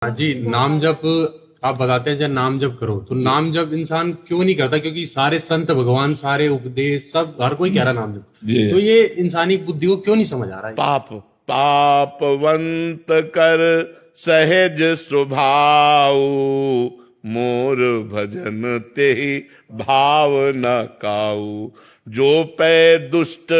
हाँ जी, नाम जप आप बताते हैं जब नाम जप करो तो नाम जप इंसान क्यों नहीं करता? क्योंकि सारे संत भगवान, सारे उपदेश, सब हर कोई कह रहा नाम जप। जी। तो ये इंसानी बुद्धि को क्यों नहीं समझ आ रहा है? पाप पापवंत कर सहज स्वभाव, मोर भजन ते भाव न काऊ। जो पै दुष्ट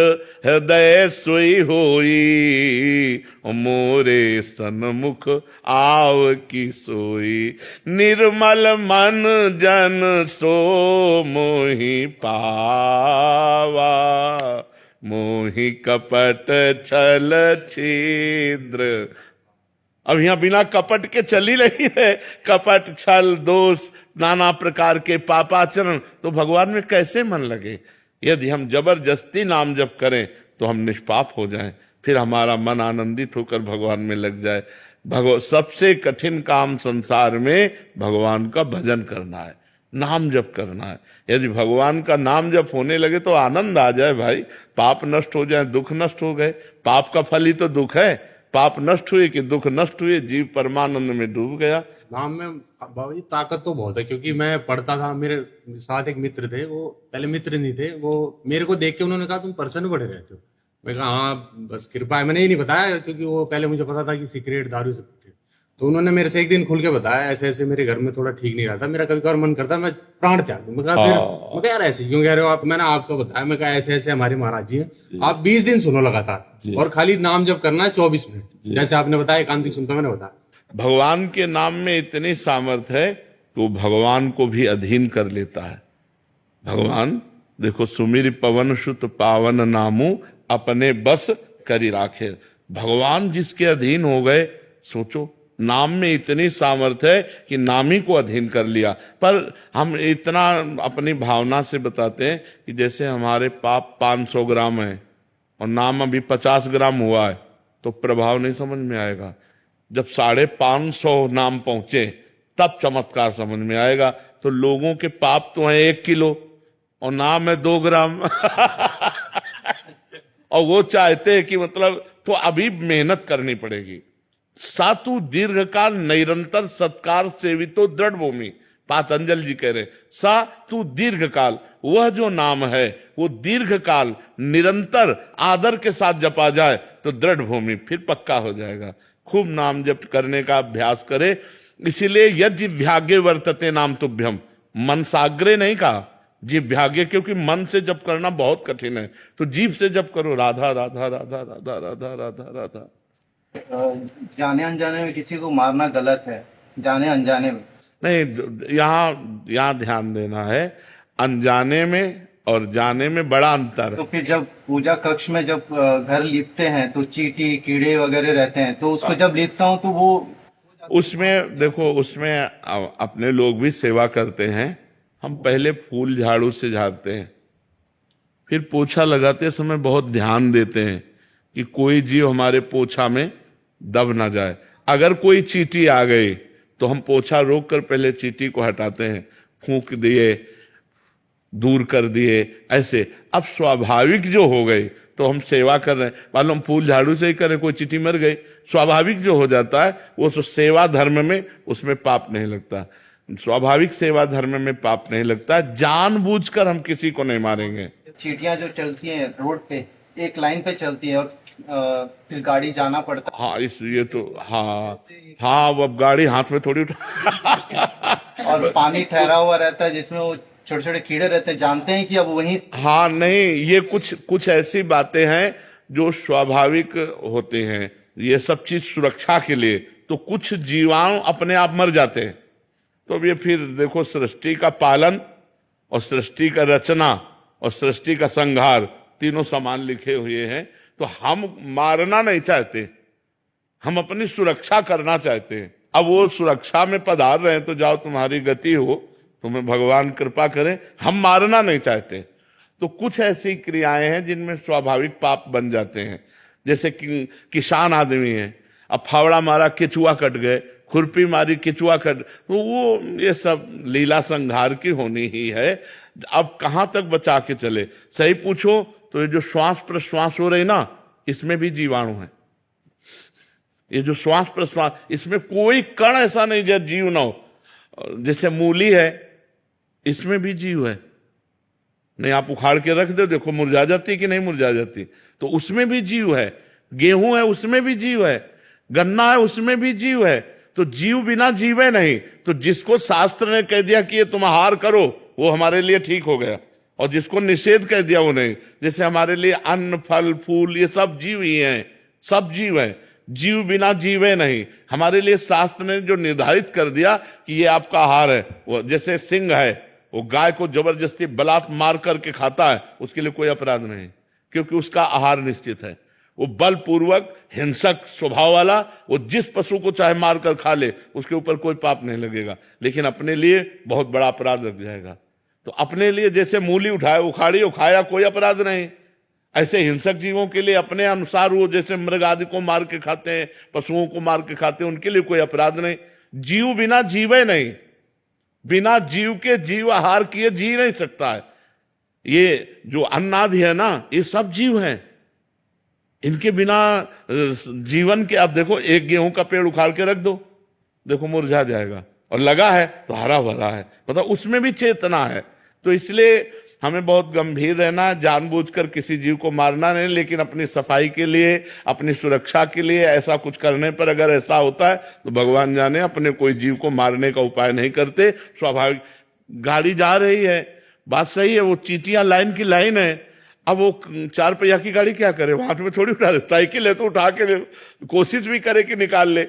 हृदय सोई होई, मोरे सन्मुख आव की सोई। निर्मल मन जन सो मोहि पावा, मोहि कपट छल छिद्र। अब यहां बिना कपट के चल ही रही है, कपट छल दोष नाना प्रकार के पापाचरण, तो भगवान में कैसे मन लगे? यदि हम जबरदस्ती नाम जप करें तो हम निष्पाप हो जाएं, फिर हमारा मन आनंदित होकर भगवान में लग जाए। सबसे कठिन काम संसार में भगवान का भजन करना है, नाम जप करना है। यदि भगवान का नाम जप होने लगे तो आनंद आ जाए भाई, पाप नष्ट हो जाए, दुख नष्ट हो गए। पाप का फल ही तो दुख है, पाप नष्ट हुए कि दुख नष्ट हुए, जीव परमानंद में डूब गया। नाम में बाबा जी ताकत तो बहुत है, क्योंकि मैं पढ़ता था, मेरे साथ एक मित्र थे, वो पहले मित्र नहीं थे, वो मेरे को देख के उन्होंने कहा तुम प्रसन्न बड़े रहते हो। मैं कहा हाँ बस कृपा है। मैंने ये नहीं बताया क्योंकि वो पहले मुझे पता था कि सिगरेट दारू से थे। तो उन्होंने मेरे से एक दिन खुल के बताया ऐसे ऐसे मेरे घर में थोड़ा ठीक नहीं रहता, मेरा कभी कभार मन करता मैं प्राण त्याग दूं। मैं कहा फिर मैं कहा यार ऐसे क्यों कह रहे हो आप? मैंने आपको बताया, मैं कहा ऐसे ऐसे हमारे महाराज जी हैं, आप 20 दिन सुनो लगातार और खाली नाम जप करना है 24 मिनट, जैसे आपने बताया एकांतिक सुनता मैंने बताया। भगवान के नाम में इतनी सामर्थ्य है कि वो भगवान को भी अधीन कर लेता है। भगवान देखो, सुमिर पवन सुत पावन नामू, अपने बस करी राखे। भगवान जिसके अधीन हो गए, सोचो नाम में इतनी सामर्थ्य है कि नाम ही को अधीन कर लिया। पर हम इतना अपनी भावना से बताते हैं कि जैसे हमारे पाप 500 ग्राम है और नाम अभी 50 ग्राम हुआ है, तो प्रभाव नहीं समझ में आएगा। जब 550 नाम पहुंचे तब चमत्कार समझ में आएगा। तो लोगों के पाप तो हैं 1 किलो और नाम है 2 ग्राम और वो चाहते हैं कि मतलब तो अभी मेहनत करनी पड़ेगी। सातु दीर्घकाल निरंतर सत्कार सेवितो दृढ़ भूमि, पातंजल जी कह रहे सा तू दीर्घकाल, वह जो नाम है वो दीर्घकाल निरंतर आदर के साथ जपा जाए तो दृढ़ भूमि, फिर पक्का हो जाएगा। खूब नाम जप करने का अभ्यास करे। इसीलिए यज्ञ वर्तते नाम तुभ्यम, मन साग्रे नहीं कहा, जिभ्यागे, क्योंकि मन से जप करना बहुत कठिन है। तो जीभ से जप करो, राधा राधा राधा राधा राधा राधा राधा। जाने अनजाने में किसी को मारना गलत है, जाने अनजाने में नहीं, यहाँ ध्यान देना है, अनजाने में और जाने में बड़ा अंतर। तो फिर जब पूजा कक्ष में जब घर लिपते हैं तो चींटी कीड़े वगैरह रहते हैं, तो उसको जब लिपता हूँ तो वो उसमें देखो, उसमें अपने लोग भी सेवा करते हैं। हम पहले फूल झाड़ू से झाड़ते हैं, फिर पोछा लगाते समय बहुत ध्यान देते हैं कि कोई जीव हमारे पोछा में दब ना जाए। अगर कोई चींटी आ गई तो हम पोछा रोक कर पहले चींटी को हटाते हैं, फूंक दिए, दूर कर दिए ऐसे। अब स्वाभाविक जो हो गई तो हम सेवा कर रहे हैं, मालूम फूल झाड़ू से ही करें, कोई चींटी मर गई, स्वाभाविक जो हो जाता है वो सेवा धर्म में, उसमें पाप नहीं लगता। स्वाभाविक सेवा धर्म में पाप नहीं लगता। जानबूझकर हम किसी को नहीं मारेंगे। चींटियां जो चलती हैं रोड पे एक लाइन पे चलती है और फिर गाड़ी जाना पड़ता है। हाँ, इस ये तो हाँ वो अब गाड़ी हाथ में थोड़ी उठा और पानी ठहरा हुआ रहता है जिसमें वो छोटे छोटे कीड़े रहते हैं, जानते हैं कि अब वहीं हाँ नहीं, ये कुछ ऐसी बातें हैं जो स्वाभाविक होते हैं। ये सब चीज सुरक्षा के लिए, तो कुछ जीवाणु अपने आप मर जाते हैं। तो अब ये फिर देखो, सृष्टि का पालन और सृष्टि का रचना और सृष्टि का संहार तीनों समान लिखे हुए हैं। तो हम मारना नहीं चाहते, हम अपनी सुरक्षा करना चाहते हैं। अब वो सुरक्षा में पधार रहे हैं तो जाओ, तुम्हारी गति हो, तुम्हें भगवान कृपा करें। हम मारना नहीं चाहते। तो कुछ ऐसी क्रियाएं हैं जिनमें स्वाभाविक पाप बन जाते हैं। जैसे कि किसान आदमी है, अब फावड़ा मारा केचुआ कट गए, खुरपी मारी केचुआ कट, तो वो ये सब लीला संहार की होनी ही है। अब कहां तक बचा के चले? सही पूछो तो ये जो श्वास प्रश्वास हो रही ना, इसमें भी जीवाणु है, ये जो श्वास प्रश्वास, इसमें कोई कण ऐसा नहीं जो जीव ना हो। जैसे मूली है, इसमें भी जीव है। नहीं, आप उखाड़ के रख दो, देखो मुरझा जाती कि नहीं मुरझा जाती, तो उसमें भी जीव है। गेहूं है, उसमें भी जीव है। गन्ना है, उसमें भी जीव है। तो जीव बिना जीवे नहीं। तो जिसको शास्त्र ने कह दिया कि ये तुम आहार करो, वो हमारे लिए ठीक हो गया, और जिसको निषेध कह दिया वो नहीं। जैसे हमारे लिए अन्न, फल, फूल, ये सब जीव ही हैं, सब जीव हैं। जीव बिना जीवे नहीं। हमारे लिए शास्त्र ने जो निर्धारित कर दिया कि ये आपका आहार है, वो जैसे सिंह है, वो गाय को जबरदस्ती बलात् मार करके खाता है, उसके लिए कोई अपराध नहीं, क्योंकि उसका आहार निश्चित है। वो बलपूर्वक हिंसक स्वभाव वाला, वो जिस पशु को चाहे मार कर खा ले, उसके ऊपर कोई पाप नहीं लगेगा, लेकिन अपने लिए बहुत बड़ा अपराध लग जाएगा। तो अपने लिए जैसे मूली उठाए, उखाड़ी, उखाया, कोई अपराध नहीं। ऐसे हिंसक जीवों के लिए अपने अनुसार वो जैसे मृग आदि को मार के खाते हैं, पशुओं को मार के खाते हैं, उनके लिए कोई अपराध नहीं। जीव बिना जीवे नहीं। बिना जीव के जीव आहार किए जी नहीं सकता है। ये जो अन्नादि है ना, ये सब जीव हैं। इनके बिना जीवन के, आप देखो एक गेहूं का पेड़ उखाड़ के रख दो, देखो मुरझा जाएगा, और लगा है तो हरा भरा है, मतलब उसमें भी चेतना है। तो इसलिए हमें बहुत गंभीर रहना है, जानबूझकर किसी जीव को मारना नहीं, लेकिन अपनी सफाई के लिए, अपनी सुरक्षा के लिए ऐसा कुछ करने पर अगर ऐसा होता है तो भगवान जाने, अपने कोई जीव को मारने का उपाय नहीं करते। स्वाभाविक, गाड़ी जा रही है, बात सही है, वो चींटियां लाइन की लाइन है, अब वो 4 पहिया की गाड़ी क्या करे, हाथ में थोड़ी उठा दे। साइकिल है तो उठा के कोशिश भी करे कि निकाल ले,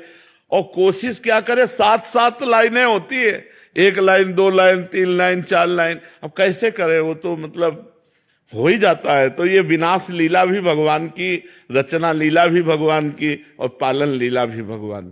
और कोशिश क्या करे, 7-7 लाइनें होती है, 1 लाइन, 2 लाइन, 3 लाइन, 4 लाइन, अब कैसे करे, वो तो मतलब हो ही जाता है। तो ये विनाश लीला भी भगवान की, रचना लीला भी भगवान की, और पालन लीला भी भगवान की।